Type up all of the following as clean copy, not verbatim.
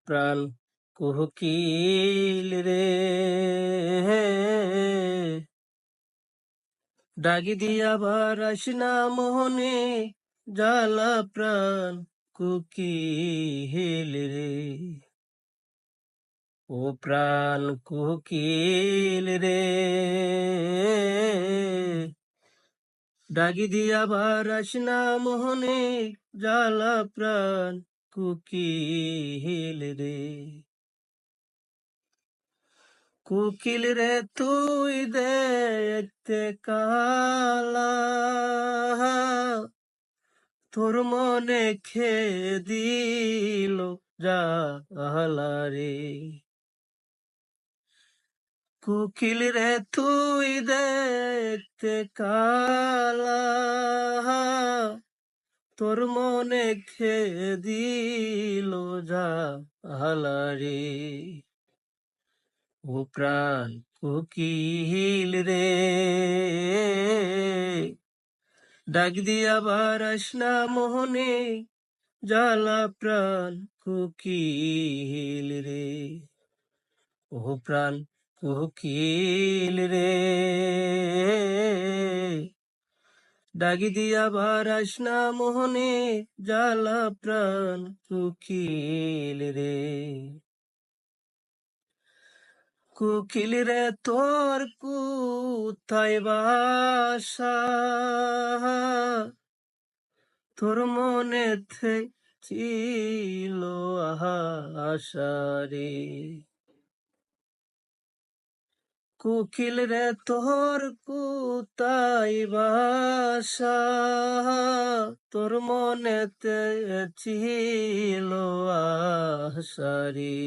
প্রাণ কোকিল রে, ডাকি দিয়া বারাস না মোহনে, জ্বালা প্রাণ কোকিল রে। ও প্রাণ কোকিল রে, ডাকি দিয়া বারাস না মোহনে, জ্বালা প্রাণ কোকিল রে। কোকিল রে তুই দেখতে কালা, তোর মনে দিল জালা রে। কোকিল রে তুই দেখতে কালা, তোর মনে দিল জালা রে। ও প্রাণ কোকিল রে, ডাক দিয়া বারাস না মোহনে, জ্বালা প্রাণ কোকিল রে। ও প্রাণ কোকিল রে, ডাক দিয়া বারাস না মোহনে, জ্বালা প্রাণ কোকিল রে। কোকিল রে তোর কোথায় বাসা, তোর মনে ছিল আশা রে। কোকিল রে তোর কোথায় বাসা, তোর মনে ছিল আশা রে।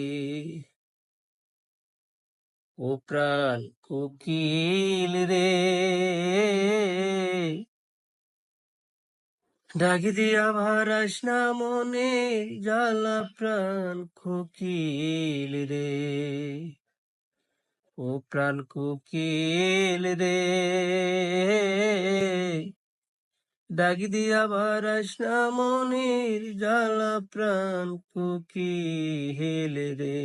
ও প্রাণ কোকিল রে, ডাকি দিয়া বারাস না মনে, জ্বালা প্রাণ কোকিল রে। ও প্রাণ কোকিল রে, ডাকি দিয়া বারাস না মনের, জ্বালা প্রাণ কোকিল রে।